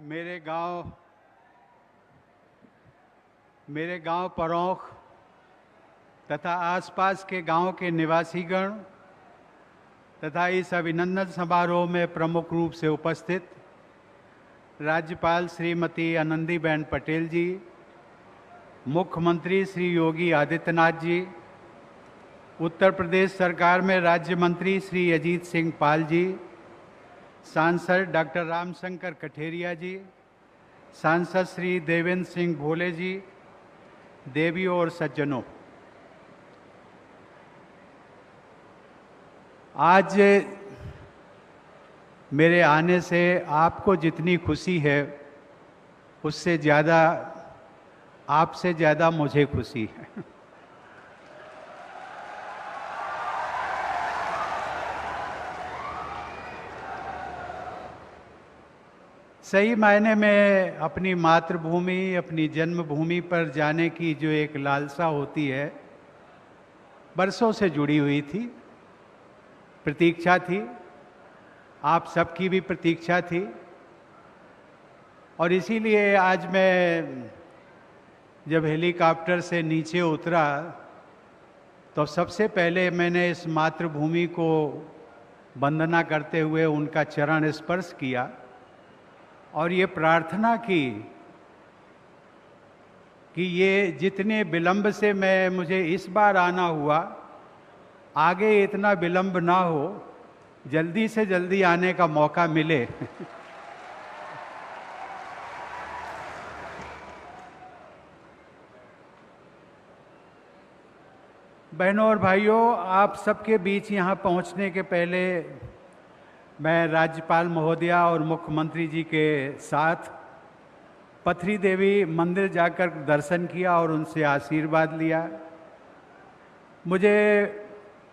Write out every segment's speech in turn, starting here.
मेरे गांव परौख तथा आसपास के गांव के निवासीगण तथा इस अभिनंदन समारोह में प्रमुख रूप से उपस्थित राज्यपाल श्रीमती आनंदीबेन पटेल जी, मुख्यमंत्री श्री योगी आदित्यनाथ जी, उत्तर प्रदेश सरकार में राज्य मंत्री श्री अजीत सिंह पाल जी, सांसद डॉक्टर रामशंकर कठेरिया जी, सांसद श्री देवेंद्र सिंह भोले जी, देवियों और सज्जनों, आज मेरे आने से आपको जितनी खुशी है उससे ज़्यादा आपसे ज़्यादा मुझे खुशी है। सही मायने में अपनी मातृभूमि, अपनी जन्मभूमि पर जाने की जो एक लालसा होती है, बरसों से जुड़ी हुई थी, प्रतीक्षा थी, आप सबकी भी प्रतीक्षा थी। और इसीलिए आज मैं जब हेलीकॉप्टर से नीचे उतरा तो सबसे पहले मैंने इस मातृभूमि को वंदना करते हुए उनका चरण स्पर्श किया और ये प्रार्थना की कि ये जितने विलंब से मुझे इस बार आना हुआ, आगे इतना विलंब ना हो, जल्दी से जल्दी आने का मौका मिले। बहनों और भाइयों, आप सबके बीच यहाँ पहुँचने के पहले मैं राज्यपाल महोदया और मुख्यमंत्री जी के साथ पथरी देवी मंदिर जाकर दर्शन किया और उनसे आशीर्वाद लिया। मुझे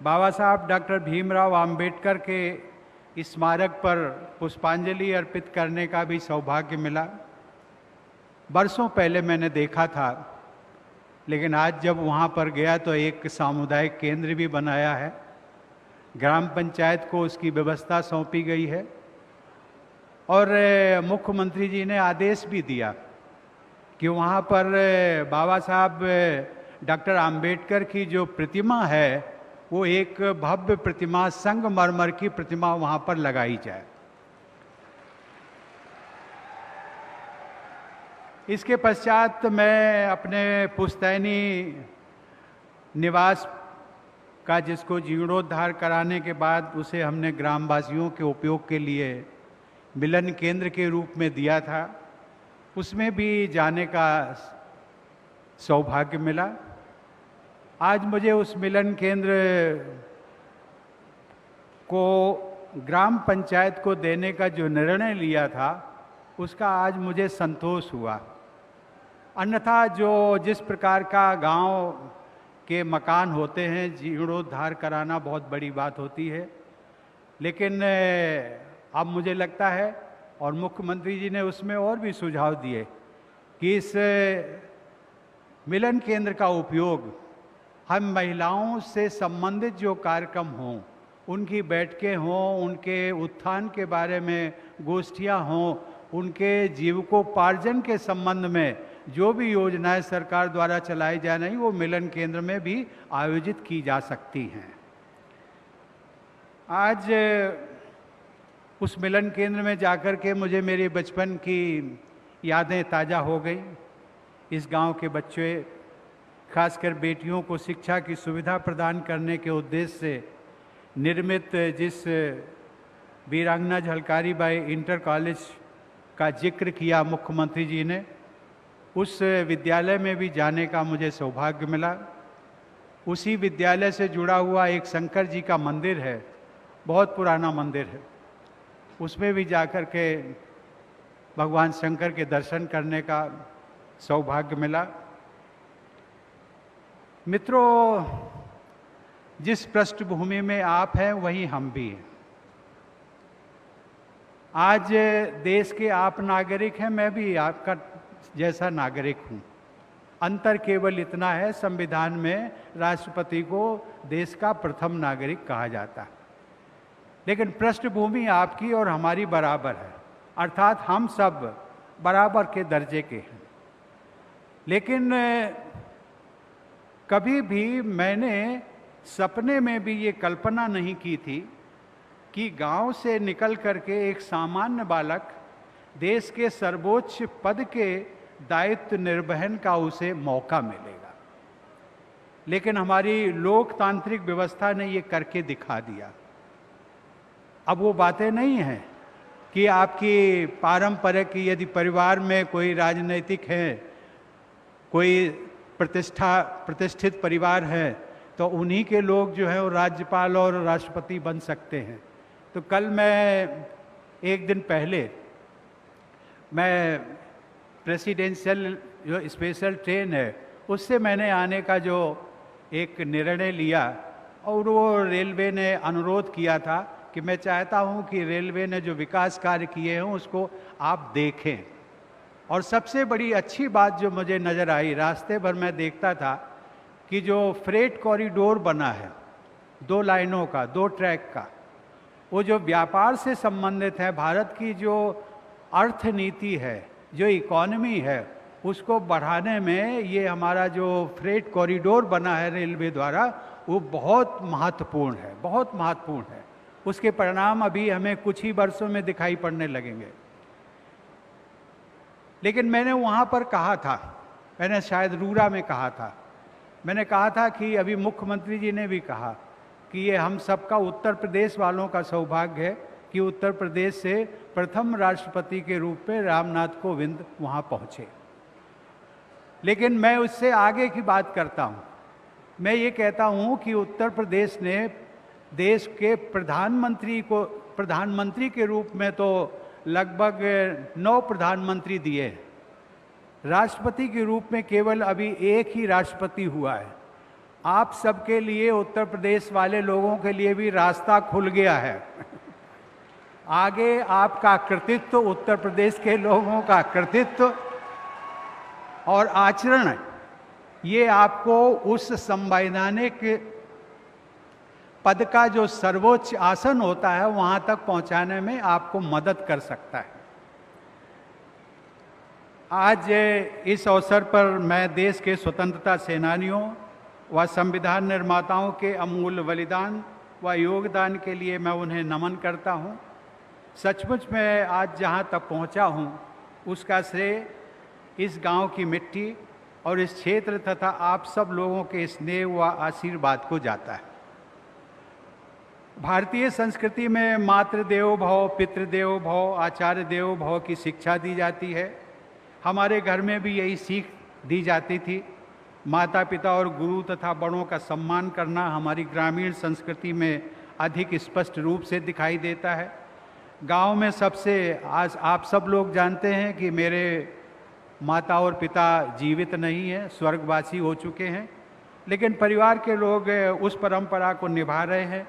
बाबा साहब डॉक्टर भीमराव अंबेडकर के स्मारक पर पुष्पांजलि अर्पित करने का भी सौभाग्य मिला। बरसों पहले मैंने देखा था, लेकिन आज जब वहाँ पर गया तो एक सामुदायिक केंद्र भी बनाया है, ग्राम पंचायत को उसकी व्यवस्था सौंपी गई है और मुख्यमंत्री जी ने आदेश भी दिया कि वहाँ पर बाबा साहब डॉक्टर अंबेडकर की जो प्रतिमा है वो एक भव्य प्रतिमा, संगमरमर की प्रतिमा वहाँ पर लगाई जाए। इसके पश्चात मैं अपने पुश्तैनी निवास का, जिसको जीर्णोद्धार कराने के बाद उसे हमने ग्रामवासियों के उपयोग के लिए मिलन केंद्र के रूप में दिया था, उसमें भी जाने का सौभाग्य मिला। आज मुझे उस मिलन केंद्र को ग्राम पंचायत को देने का जो निर्णय लिया था उसका आज मुझे संतोष हुआ। अन्यथा जिस प्रकार का गांव के मकान होते हैं, जीर्णोद्धार कराना बहुत बड़ी बात होती है, लेकिन अब मुझे लगता है और मुख्यमंत्री जी ने उसमें और भी सुझाव दिए कि इस मिलन केंद्र का उपयोग हम महिलाओं से संबंधित जो कार्यक्रम हों, उनकी बैठकें हों, उनके उत्थान के बारे में गोष्ठियां हों, उनके जीविकोपार्जन के संबंध में जो भी योजनाएं सरकार द्वारा चलाई जा रही, वो मिलन केंद्र में भी आयोजित की जा सकती हैं। आज उस मिलन केंद्र में जाकर के मुझे मेरे बचपन की यादें ताज़ा हो गई। इस गांव के बच्चे, खासकर बेटियों को शिक्षा की सुविधा प्रदान करने के उद्देश्य से निर्मित जिस वीरांगना झलकारी बाई इंटर कॉलेज का जिक्र किया मुख्यमंत्री जी ने, उस विद्यालय में भी जाने का मुझे सौभाग्य मिला। उसी विद्यालय से जुड़ा हुआ एक शंकर जी का मंदिर है, बहुत पुराना मंदिर है, उसमें भी जाकर के भगवान शंकर के दर्शन करने का सौभाग्य मिला। मित्रों, जिस पृष्ठभूमि में आप हैं वहीं हम भी हैं। आज देश के आप नागरिक हैं, मैं भी आपका जैसा नागरिक हूं। अंतर केवल इतना है, संविधान में राष्ट्रपति को देश का प्रथम नागरिक कहा जाता है, लेकिन पृष्ठभूमि आपकी और हमारी बराबर है। अर्थात हम सब बराबर के दर्जे के हैं। लेकिन कभी भी मैंने सपने में भी ये कल्पना नहीं की थी कि गांव से निकल करके एक सामान्य बालक देश के सर्वोच्च पद के दायित्व निर्वहन का उसे मौका मिलेगा। लेकिन हमारी लोकतांत्रिक व्यवस्था ने ये करके दिखा दिया। अब वो बातें नहीं हैं कि आपकी पारंपरिक, यदि परिवार में कोई राजनीतिक है, कोई प्रतिष्ठित परिवार है, तो उन्हीं के लोग जो है वो राज्यपाल और राष्ट्रपति बन सकते हैं। तो कल मैं एक दिन पहले मैं प्रेसिडेंशियल जो स्पेशल ट्रेन है उससे मैंने आने का जो एक निर्णय लिया, और वो रेलवे ने अनुरोध किया था कि मैं चाहता हूं कि रेलवे ने जो विकास कार्य किए हैं उसको आप देखें। और सबसे बड़ी अच्छी बात जो मुझे नज़र आई, रास्ते भर मैं देखता था कि जो फ्रेट कॉरिडोर बना है 2 लाइनों का, 2 ट्रैक का, वो जो व्यापार से संबंधित है, भारत की जो अर्थनीति है, जो इकॉनमी है, उसको बढ़ाने में ये हमारा जो फ्रेट कॉरिडोर बना है रेलवे द्वारा, वो बहुत महत्वपूर्ण है, बहुत महत्वपूर्ण है। उसके परिणाम अभी हमें कुछ ही वर्षों में दिखाई पड़ने लगेंगे। लेकिन मैंने वहाँ पर कहा था, मैंने शायद रूरा में कहा था, मैंने कहा था कि अभी मुख्यमंत्री जी ने भी कहा कि ये हम सबका, उत्तर प्रदेश वालों का सौभाग्य है कि उत्तर प्रदेश से प्रथम राष्ट्रपति के रूप में रामनाथ कोविंद वहाँ पहुँचे। लेकिन मैं उससे आगे की बात करता हूँ। मैं ये कहता हूँ कि उत्तर प्रदेश ने देश के प्रधानमंत्री के रूप में तो लगभग 9 प्रधानमंत्री दिए, राष्ट्रपति के रूप में केवल अभी एक ही राष्ट्रपति हुआ है। आप सबके लिए, उत्तर प्रदेश वाले लोगों के लिए भी रास्ता खुल गया है। आगे आपका कृतित्व, उत्तर प्रदेश के लोगों का कृतित्व और आचरण, ये आपको उस संवैधानिक पद का जो सर्वोच्च आसन होता है वहां तक पहुंचाने में आपको मदद कर सकता है। आज इस अवसर पर मैं देश के स्वतंत्रता सेनानियों व संविधान निर्माताओं के अमूल्य बलिदान व योगदान के लिए मैं उन्हें नमन करता हूं। सचमुच मैं आज जहां तक पहुंचा हूं उसका श्रेय इस गांव की मिट्टी और इस क्षेत्र तथा आप सब लोगों के स्नेह व आशीर्वाद को जाता है। भारतीय संस्कृति में मातृदेवो भव, पितृदेवो भव, आचार्य देवो भव की शिक्षा दी जाती है। हमारे घर में भी यही सीख दी जाती थी। माता पिता और गुरु तथा बड़ों का सम्मान करना हमारी ग्रामीण संस्कृति में अधिक स्पष्ट रूप से दिखाई देता है। गांव में सबसे, आज आप सब लोग जानते हैं कि मेरे माता और पिता जीवित नहीं हैं, स्वर्गवासी हो चुके हैं, लेकिन परिवार के लोग उस परंपरा को निभा रहे हैं।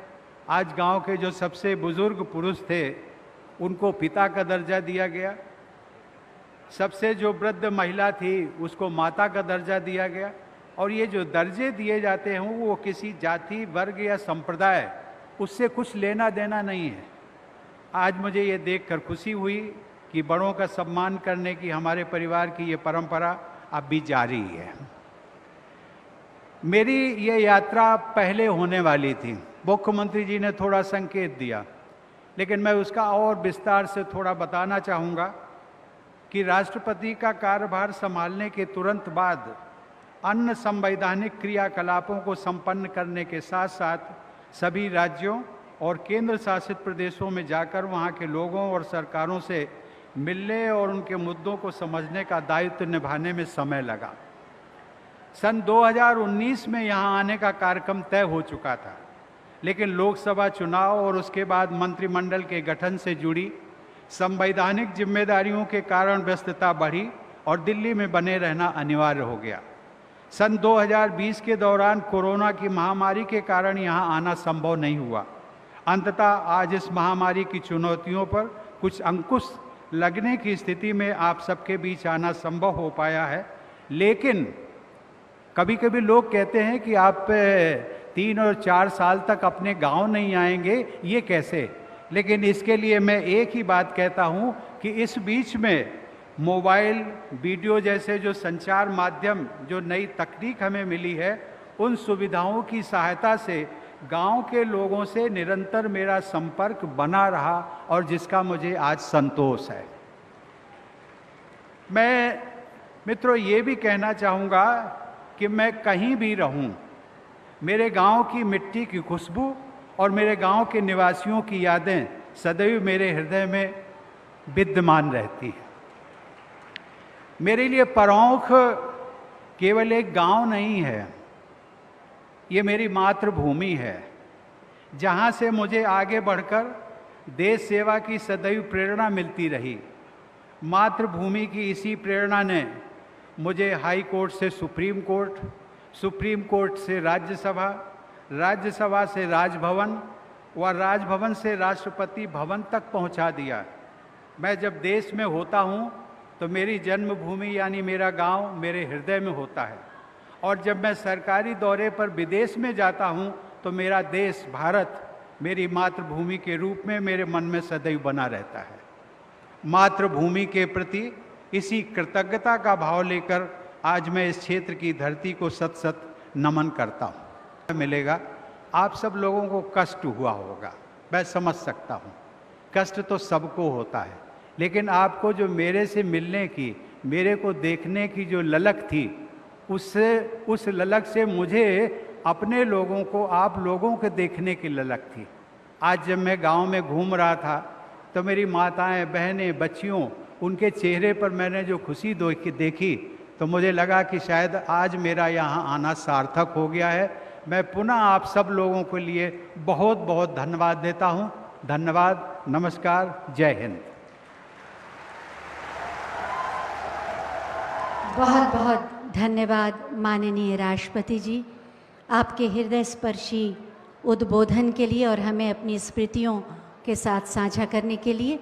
आज गांव के जो सबसे बुजुर्ग पुरुष थे उनको पिता का दर्जा दिया गया, सबसे जो वृद्ध महिला थी उसको माता का दर्जा दिया गया। और ये जो दर्जे दिए जाते हैं वो किसी जाति, वर्ग या संप्रदाय, उससे कुछ लेना देना नहीं है। आज मुझे ये देखकर खुशी हुई कि बड़ों का सम्मान करने की हमारे परिवार की ये परंपरा अब भी जारी है। मेरी ये यात्रा पहले होने वाली थी, मुख्यमंत्री जी ने थोड़ा संकेत दिया, लेकिन मैं उसका और विस्तार से थोड़ा बताना चाहूँगा कि राष्ट्रपति का कार्यभार संभालने के तुरंत बाद अन्य संवैधानिक क्रियाकलापों को संपन्न करने के साथ साथ सभी राज्यों और केंद्र शासित प्रदेशों में जाकर वहाँ के लोगों और सरकारों से मिलने और उनके मुद्दों को समझने का दायित्व निभाने में समय लगा। सन 2019 में यहाँ आने का कार्यक्रम तय हो चुका था, लेकिन लोकसभा चुनाव और उसके बाद मंत्रिमंडल के गठन से जुड़ी संवैधानिक जिम्मेदारियों के कारण व्यस्तता बढ़ी और दिल्ली में बने रहना अनिवार्य हो गया। सन 2020 के दौरान कोरोना की महामारी के कारण यहाँ आना संभव नहीं हुआ। अंततः आज इस महामारी की चुनौतियों पर कुछ अंकुश लगने की स्थिति में आप सबके बीच आना संभव हो पाया है। लेकिन कभी कभी लोग कहते हैं कि आप 3 और 4 साल तक अपने गांव नहीं आएंगे, ये कैसे? लेकिन इसके लिए मैं एक ही बात कहता हूं कि इस बीच में मोबाइल, वीडियो जैसे जो संचार माध्यम, जो नई तकनीक हमें मिली है, उन सुविधाओं की सहायता से गांव के लोगों से निरंतर मेरा संपर्क बना रहा और जिसका मुझे आज संतोष है। मैं मित्रों ये भी कहना चाहूँगा कि मैं कहीं भी रहूं, मेरे गांव की मिट्टी की खुशबू और मेरे गांव के निवासियों की यादें सदैव मेरे हृदय में विद्यमान रहती हैं। मेरे लिए परौंख केवल एक गांव नहीं है, ये मेरी मातृभूमि है, जहाँ से मुझे आगे बढ़कर देश सेवा की सदैव प्रेरणा मिलती रही। मातृभूमि की इसी प्रेरणा ने मुझे हाई कोर्ट से सुप्रीम कोर्ट, सुप्रीम कोर्ट से राज्यसभा, राज्यसभा से राजभवन व राजभवन से राष्ट्रपति भवन तक पहुंचा दिया। मैं जब देश में होता हूं तो मेरी जन्मभूमि यानी मेरा गांव मेरे हृदय में होता है, और जब मैं सरकारी दौरे पर विदेश में जाता हूं तो मेरा देश भारत मेरी मातृभूमि के रूप में मेरे मन में सदैव बना रहता है। मातृभूमि के प्रति इसी कृतज्ञता का भाव लेकर आज मैं इस क्षेत्र की धरती को सत सत नमन करता हूँ। मिलेगा, आप सब लोगों को कष्ट हुआ होगा, मैं समझ सकता हूँ, कष्ट तो सबको होता है, लेकिन आपको जो मेरे से मिलने की, मेरे को देखने की जो ललक थी, उस ललक से मुझे अपने लोगों को, आप लोगों को देखने की ललक थी। आज जब मैं गांव में घूम रहा था तो मेरी माताएं, बहनें, बच्चियों, उनके चेहरे पर मैंने जो खुशी देखी तो मुझे लगा कि शायद आज मेरा यहाँ आना सार्थक हो गया है। मैं पुनः आप सब लोगों के लिए बहुत बहुत धन्यवाद देता हूँ। धन्यवाद, नमस्कार, जय हिंद। बहुत बहुत धन्यवाद माननीय राष्ट्रपति जी, आपके हृदय स्पर्शी उद्बोधन के लिए और हमें अपनी स्मृतियों के साथ साझा करने के लिए।